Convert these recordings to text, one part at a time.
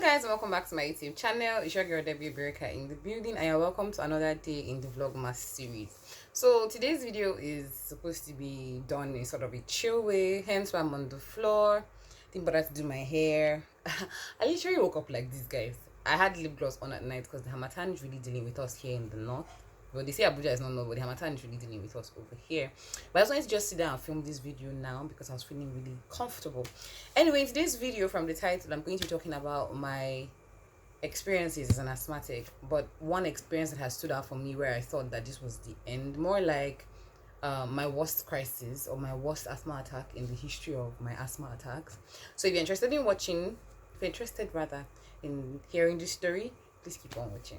Guys, welcome back to my YouTube channel. It's your girl Obierika in the building, and you're welcome to another day in the Vlogmas series. So today's video is supposed to be done in sort of a chill way, hence why I'm on the floor. Think about to do my hair. I literally woke up like this, guys. I had lip gloss on at night because the Hamatan is really dealing with us here in the north. Well, they say Abuja is not north, but the Hamatan is really dealing with us over here. But I just wanted to just sit down and film this video now because I was feeling really comfortable. Anyway, in today's video, from the title, I'm going to be talking about my experiences as an asthmatic, but one experience that has stood out for me where I thought that this was the end, more like my worst crisis or my worst asthma attack in the history of my asthma attacks. So if you're interested in watching, if you're interested rather in hearing this story, please keep on watching.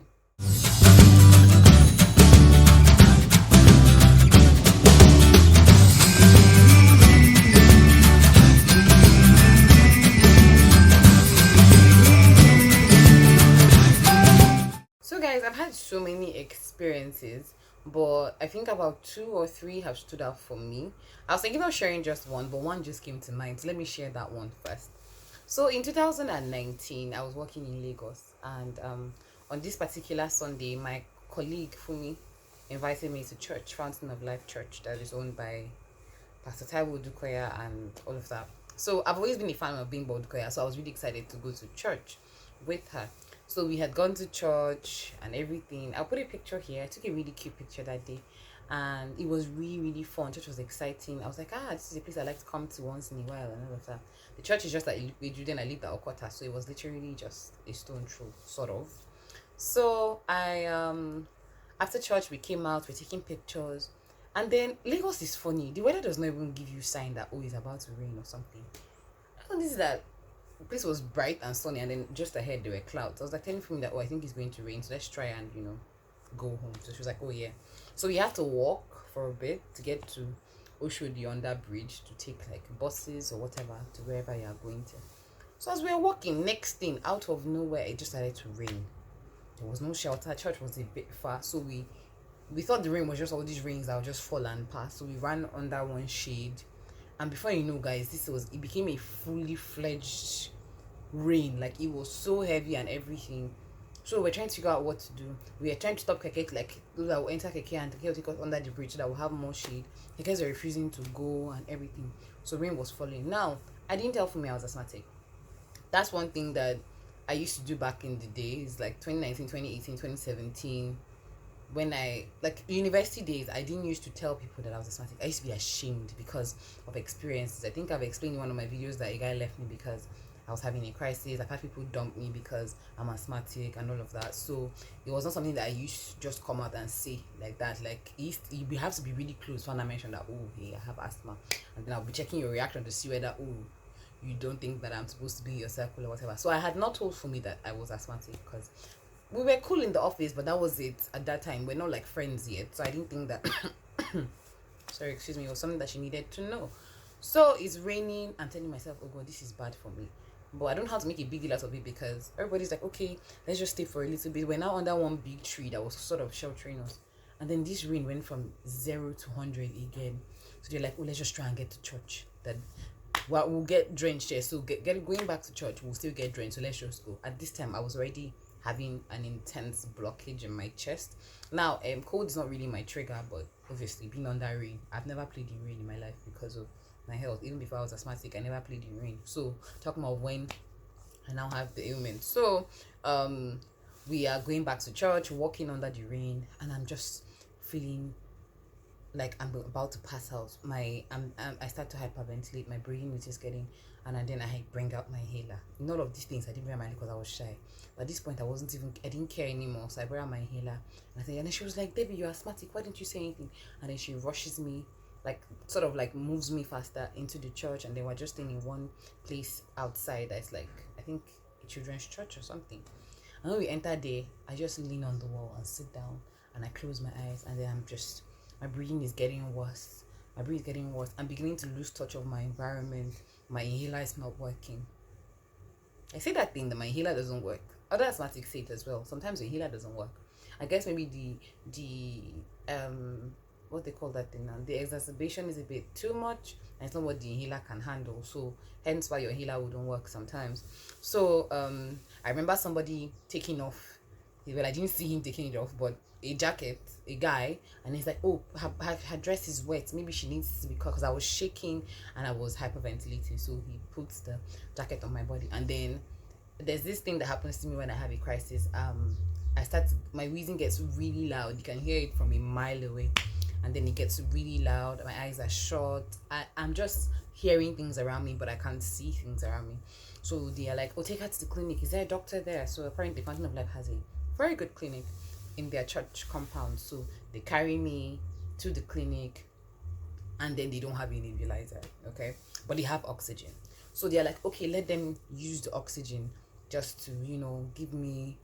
So guys, I've had so many experiences, but I think about 2 or 3 have stood out for me. I was thinking of sharing just one, but one just came to mind, so let me share that one first. So in 2019, I was working in Lagos, and on this particular Sunday, my colleague Fumi invited me to church, Fountain of Life Church, that is owned by Pastor Taiwo Dukoya and all of that. So I've always been a fan of Bimbo Dukoya, so I was really excited to go to church with her. So we had gone to church and everything. I'll put a picture here. I took a really cute picture that day, and it was really fun. Church was exciting. I was like, this is a place I like to come to once in a while and all of that. The church is just like then I lived at Okota, so it was literally just a stone throw, sort of. So I after church we came out, we're taking pictures, and then Lagos is funny. The weather does not even give you sign that it's about to rain or something. I noticed that the place was bright and sunny, and then just ahead there were clouds. I was like telling me that I think it's going to rain, so let's try and go home. So she was like, oh yeah. So we had to walk for a bit to get to Oshodi under bridge to take like buses or whatever to wherever you are going to. So as we were walking, next thing out of nowhere it just started to rain. There was no shelter. Church was a bit far, so we thought the rain was just all these rains that would just fall and pass. So we ran under one shade, and before you know, guys, it became a fully fledged rain. Like it was so heavy and everything. So we're trying to figure out what to do. We are trying to stop keke, like those that will enter keke and keke will take us under the bridge so that we'll have more shade. Kekes were refusing to go and everything. So rain was falling. Now, I didn't tell Fumi I was asthmatic. That's one thing that I used to do back in the days, like 2019, 2018, 2017. When I, like university days, I didn't used to tell people that I was asthmatic. I used to be ashamed because of experiences. I think I've explained in one of my videos that a guy left me because I was having a crisis. I've had people dump me because I'm asthmatic and all of that. So it was not something that I used to just come out and say like that. Like you have to be really close when I mention that, hey, I have asthma, and then I'll be checking your reaction to see whether you don't think that I'm supposed to be in your circle or whatever. So I had not told Fumi that I was asthmatic because we were cool in the office, but that was it at that time. We're not like friends yet, so I didn't think that sorry, excuse me, it was something that she needed to know. So it's raining. I'm telling myself, oh god, this is bad for me. But I don't have to make a big deal out of it because everybody's like, okay, let's just stay for a little bit. We're now under one big tree that was sort of sheltering us. And then this rain went from 0 to 100 again. So they're like, oh, let's just try and get to church. That we'll get drenched here. So going back to church, we'll still get drenched. So let's just go. At this time, I was already having an intense blockage in my chest. Now, cold is not really my trigger, but obviously being under rain, I've never played in rain in my life because of my health. Even before I was asthmatic, I never played in rain. So talking about when I now have the ailment. So we are going back to church, walking under the rain, and I'm just feeling like I'm about to pass out. I start to hyperventilate. My breathing is just getting, and then I bring out my inhaler. None of these things I didn't bring my because I was shy. But at this point, I didn't care anymore. So I brought out my inhaler, and then she was like, "Baby, you're asthmatic. Why didn't you say anything?" And then she rushes me, like sort of like moves me faster into the church, and then we're just staying in one place outside. That's like, I think, a children's church or something. And when we enter there, I just lean on the wall and sit down, and I close my eyes, and then my breathing is getting worse. My breathing is getting worse. I'm beginning to lose touch of my environment. My inhaler is not working. I say that thing that my inhaler doesn't work. Other asthmatics say it as well. Sometimes the inhaler doesn't work. I guess maybe the what they call that thing now, the exacerbation is a bit too much, and it's not what the inhaler can handle. So hence why your inhaler wouldn't work sometimes. So I remember somebody taking off, well, I didn't see him taking it off, but a jacket, a guy, and he's like, oh, her dress is wet, maybe she needs to be cut, because I was shaking and I was hyperventilating. So he puts the jacket on my body. And then there's this thing that happens to me when I have a crisis. My wheezing gets really loud. You can hear it from a mile away, and then it gets really loud. My eyes are shut. I'm just hearing things around me, but I can't see things around me. So they are like, oh, take her to the clinic. Is there a doctor there? So apparently Fountain of Life has a very good clinic in their church compound. So they carry me to the clinic, and then they don't have a nebulizer, okay, but they have oxygen. So they're like, okay, let them use the oxygen just to, give me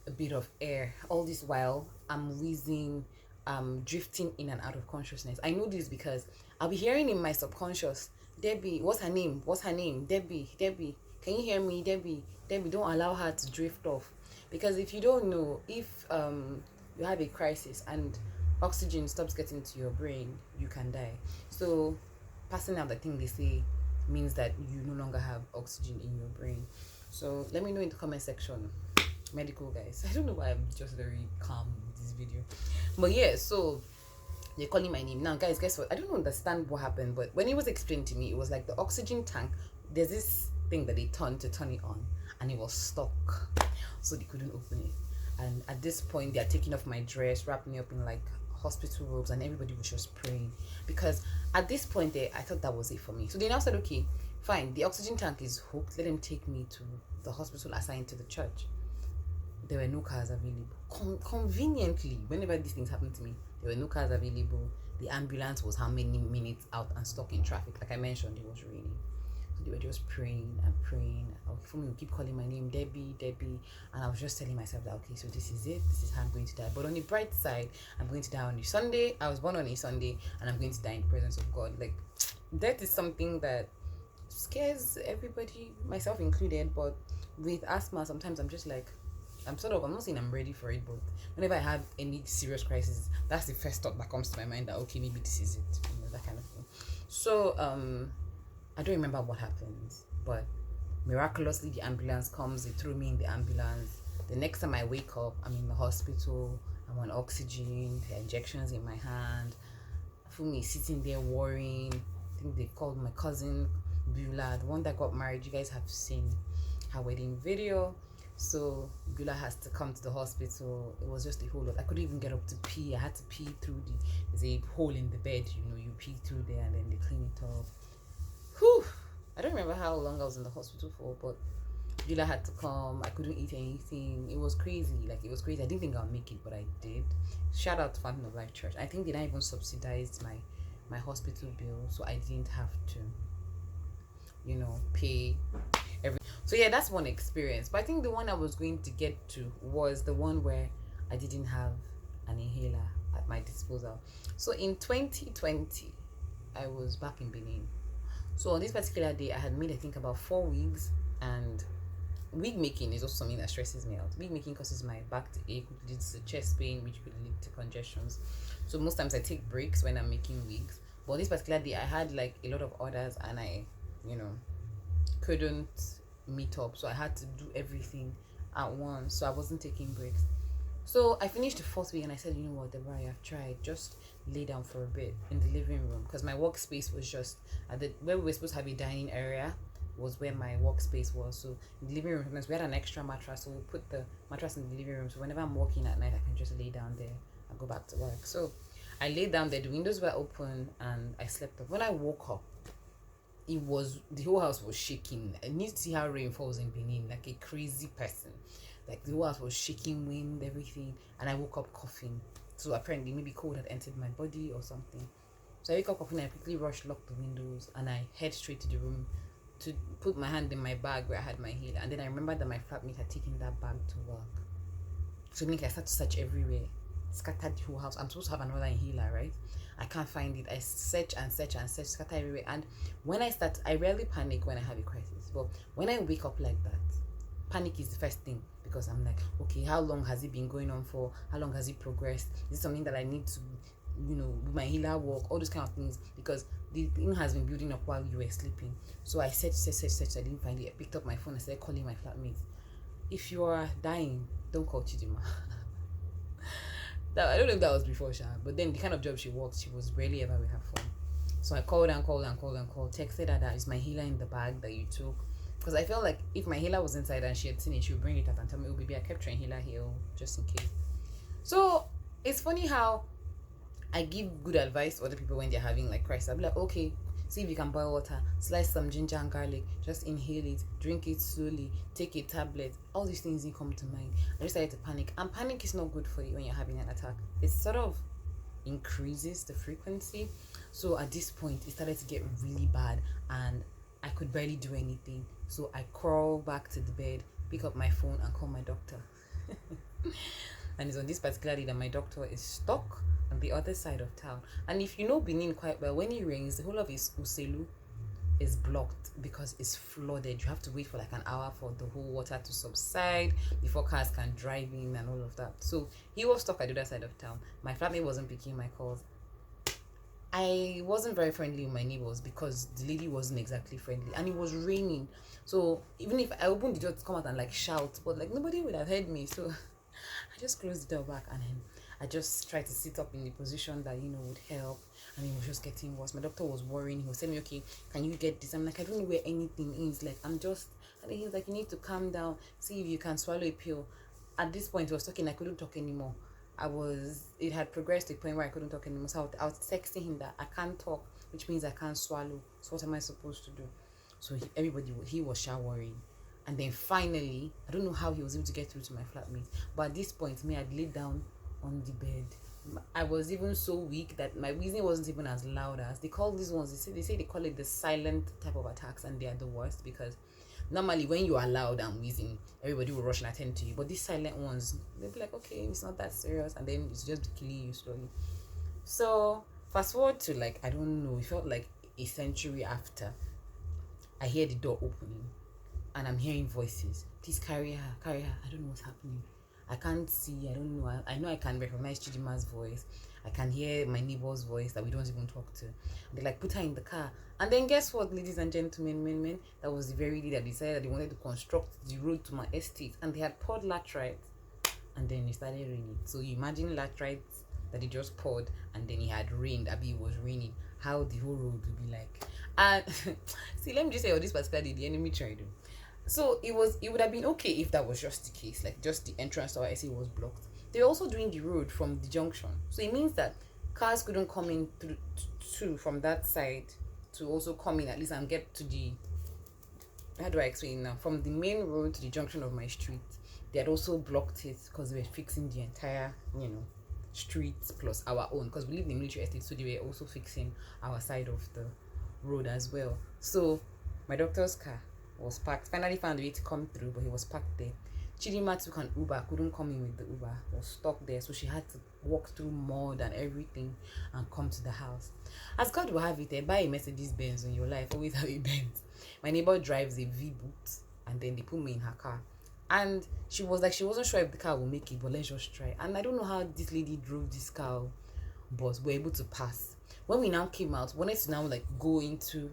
a bit of air. All this while I'm wheezing, drifting in and out of consciousness. I know this because I'll be hearing in my subconscious, Debbie, what's her name, Debbie, can you hear me, Debbie, don't allow her to drift off. Because if you don't know, if you have a crisis and oxygen stops getting to your brain, you can die. So passing out, the thing they say, means that you no longer have oxygen in your brain. So let me know in the comment section, medical guys. I don't know why I'm just very calm with this video, but yeah. So they're calling my name now, guys. Guess what? I don't understand what happened, but when it was explained to me, it was like the oxygen tank, there's this thing that they turn to turn it on, and it was stuck, so they couldn't open it. And at this point, they're taking off my dress, wrapping me up in like hospital robes, and everybody was just praying, because at this point I thought that was it for me. So they now said, okay, fine, the oxygen tank is hooked, let them take me to the hospital assigned to the church. There were no cars available. Conveniently, whenever these things happen to me, there were no cars available. The ambulance was how many minutes out and stuck in traffic. Like I mentioned, it was raining. So they were just praying and praying. For me, would keep calling my name, Debbie, and I was just telling myself that, okay, so this is it. This is how I'm going to die. But on the bright side, I'm going to die on a Sunday. I was born on a Sunday, and I'm going to die in the presence of God. Like, death is something that scares everybody, myself included. But with asthma, sometimes I'm just like, I'm not saying I'm ready for it, but whenever I have any serious crisis, that's the first thought that comes to my mind, that okay, maybe this is it, that kind of thing. So I don't remember what happened, but miraculously the ambulance comes. They threw me in the ambulance. The next time I wake up, I'm in the hospital. I'm on oxygen. The injections in my hand. For me, sitting there worrying. I think they called my cousin Beulah, the one that got married. You guys have seen her wedding video. So Beulah has to come to the hospital. It was just a whole lot. I couldn't even get up to pee. I had to pee through there's a hole in the bed, you pee through there, and then they clean it up. Whew. I don't remember how long I was in the hospital for, but Beulah had to come. I couldn't eat anything. It was crazy. Like, it was crazy. I didn't think I'll make it, but I did. Shout out to Fountain of Life Church. I think they not even subsidized my hospital bill, so I didn't have to, pay every. So yeah, that's one experience. But I think the one I was going to get to was the one where I didn't have an inhaler at my disposal. So in 2020, I was back in Benin. So on this particular day, I had made, I think, about 4 wigs, and wig making is also something that stresses me out. Wig making causes my back to ache, which leads to chest pain, which could lead to congestions. So most times I take breaks when I'm making wigs. But on this particular day, I had like a lot of orders, and I, couldn't meet up. So I had to do everything at once. So I wasn't taking breaks. So I finished the 4th week, and I said, you know what, Deborah, I've tried. Just lay down for a bit in the living room, because my workspace was just where we were supposed to have a dining area was where my workspace was. So in the living room, we had an extra mattress, so we put the mattress in the living room. So whenever I'm working at night, I can just lay down there and go back to work. So I laid down there. The windows were open, and I slept up. When I woke up, the whole house was shaking. I need to see how rain falls in Benin, like a crazy person. Like, the whole house was shaking, wind, everything, and I woke up coughing. So apparently maybe cold had entered my body or something. So I wake up coughing, I quickly locked the windows, and I head straight to the room to put my hand in my bag where I had my inhaler. And then I remembered that my flatmate had taken that bag to work. So I started to search everywhere, scattered the whole house. I'm supposed to have another inhaler, right? I can't find it. I search, scatter everywhere. And when I rarely panic when I have a crisis, but when I wake up like that, panic is the first thing, because I'm like, okay, how long has it been going on for? How long has it progressed? Is it something that I need to will my healer work, all those kind of things, because the thing has been building up while you were sleeping. So I searched, I didn't find it. I picked up my phone, I started calling my flatmates. If you are dying, don't call Chidima. That, I don't know if that was before Sha, but then the kind of job she worked, she was rarely ever with her phone. So I called and called and called and called, texted her that is my healer in the bag that you took. Because I felt like if my healer was inside and she had seen it, she would bring it out and tell me, oh baby, I kept your healer here, just in case. So it's funny how I give good advice to other people when they're having like crisis. I'll be like, okay, see if you can boil water, slice some ginger and garlic, just inhale it, drink it slowly, take a tablet. All these things didn't come to mind. I just started to panic. And panic is not good for you when you're having an attack. It sort of increases the frequency. So at this point, it started to get really bad and I could barely do anything. So I crawl back to the bed, pick up my phone and call my doctor. And it's on this particular day that my doctor is stuck on the other side of town. And if you know Benin quite well, when it rains, the whole of his Uselu is blocked because it's flooded. You have to wait for like an hour for the whole water to subside before cars can drive in and all of that. So he was stuck at the other side of town. My flatmate wasn't picking my calls. I wasn't very friendly with my neighbors because the lady wasn't exactly friendly and it was raining. So even if I opened the door to come out and like shout, but like nobody would have heard me. So I just closed the door back and then I just tried to sit up in the position that would help, and it was just getting worse. My doctor was worrying. He was saying, okay, can you get this? I'm like, I don't know where anything is. Like, and then he was like, you need to calm down, see if you can swallow a pill. At this point, he was talking, I couldn't talk anymore. It had progressed to a point where I couldn't talk anymore. So I was texting him that I can't talk, which means I can't swallow. So what am I supposed to do? So he was showering. And then finally, I don't know how he was able to get through to my flatmate. But at this point, I'd laid down on the bed. I was even so weak that my wheezing wasn't even as loud as they call these ones. They say they call it the silent type of attacks, and they are the worst because normally when you are loud and wheezing, everybody will rush and attend to you. But these silent ones, they'll be like, okay, it's not that serious, and then it's just killing you slowly. So fast forward to like, I don't know, it felt like a century after. I hear the door opening and I'm hearing voices. Please carry her. I don't know what's happening. I can't see. I don't know. I know I can recognize Chidima's voice. I can hear my neighbor's voice that we don't even talk to. They're like, put her in the car. And then guess what, ladies and gentlemen, men, that was the very day that they decided that they wanted to construct the road to my estate. And they had poured laterite. And then it started raining. So you imagine laterite that they just poured and then it had rained. It was raining. How the whole road would be like. And see, let me just say, on this particular day, the enemy tried to. So it would have been okay if that was just the case, like just the entrance to our essay was blocked. They're also doing the road from the junction, so it means that cars couldn't come in through from that side to also come in at least and get to the, how do I explain now, from the main road to the junction of my street. They had also blocked it because they were fixing the entire streets plus our own, because we live in a military estate, so they were also fixing our side of the road as well. So my doctor's car was parked, finally found a way to come through, but he was parked there. Chidima took an Uber, couldn't come in with the Uber, was stuck there, so she had to walk through mud and everything and come to the house. As God will have it, buy a Mercedes Benz in your life, always have a Benz. My neighbor drives a V-Boot, and then they put me in her car. And she was like, she wasn't sure if the car will make it, but let's just try. And I don't know how this lady drove this car, but we're able to pass. When we now came out, wanted to now like go into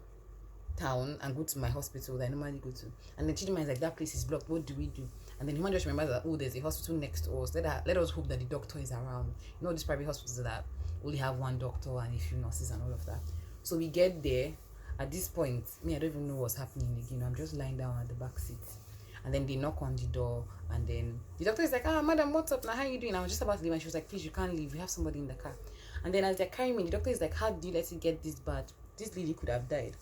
town and go to my hospital that I normally go to, and then Chidima is like, that place is blocked, what do we do? And then Human just remembers that, oh, there's a hospital next to us, let us hope that the doctor is around. These private hospitals that only have one doctor and a few nurses and all of that. So we get there. At this point, I don't even know what's happening again. I'm just lying down at the back seat, and then they knock on the door, and then the doctor is like, madam, what's up now, how are you doing? I was just about to leave, and she was like, please, you can't leave, we have somebody in the car. And then as they're carrying me, the doctor is like, how do you let it get this bad? This lady could have died.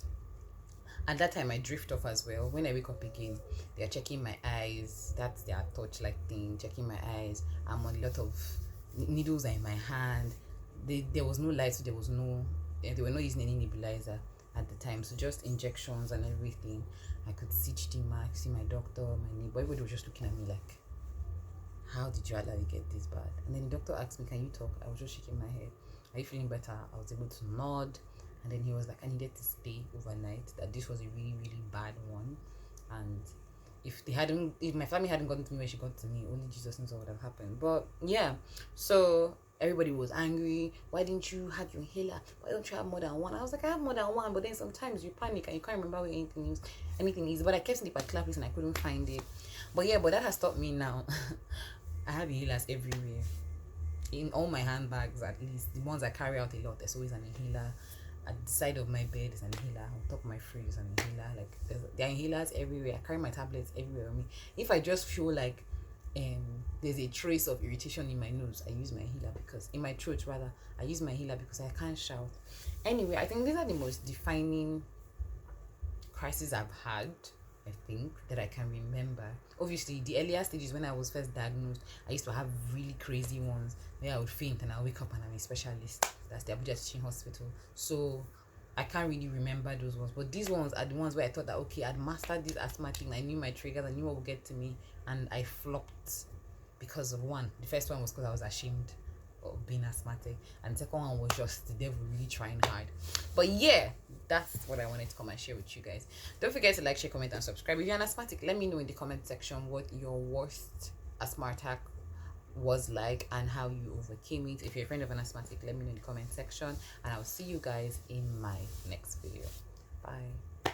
At that time, I drift off as well. When I wake up again, they are checking my eyes. That's their torchlight thing, checking my eyes. I'm on a lot of needles are in my hand. There was no light, so they were not using any nebulizer at the time. So just injections and everything. I could see Chidima, I could see my doctor, my neighbor. Everybody was just looking at me like, how did you allow it get this bad? And then the doctor asked me, can you talk? I was just shaking my head. Are you feeling better? I was able to nod. And then he was like, I needed to stay overnight, that this was a really, really bad one. And if my family hadn't gotten to me when she got to me, only Jesus knows what would have happened. But yeah, so Everybody was angry. Why didn't you have your inhaler? Why don't you have more than one? I was like, I have more than one, but then sometimes you panic and you can't remember where anything is. But I kept in the particular place and I couldn't find it. But yeah, but that has stopped me now. I have inhalers everywhere. In all my handbags, at least the ones I carry out a lot, there's always an inhaler. At the side of my bed is an inhaler. On top of my fridge is an inhaler. Like there are inhalers everywhere. I carry my tablets everywhere on me. If I just feel like there's a trace of irritation in my nose, I use my inhaler, because in my throat rather, I use my inhaler because I can't shout. Anyway, I think these are the most defining crises I've had, I think, that I can remember. Obviously, the earlier stages when I was first diagnosed, I used to have really crazy ones where I would faint and I'll wake up and I'm a specialist. That's the Abuja Teaching Hospital. So I can't really remember those ones. But these ones are the ones where I thought that, okay, I'd mastered this asthma thing. I knew my triggers, I knew what would get to me, and I flopped because of one. The first one was because I was ashamed of being asthmatic, and the second one was just the devil really trying hard. But yeah, that's what I wanted to come and share with you guys. Don't forget to like, share, comment, and subscribe. If you're an asthmatic, let me know in the comment section what your worst asthma attack was like and how you overcame it. If you're a friend of an asthmatic, let me know in the comment section, and I'll see you guys in my next video. Bye.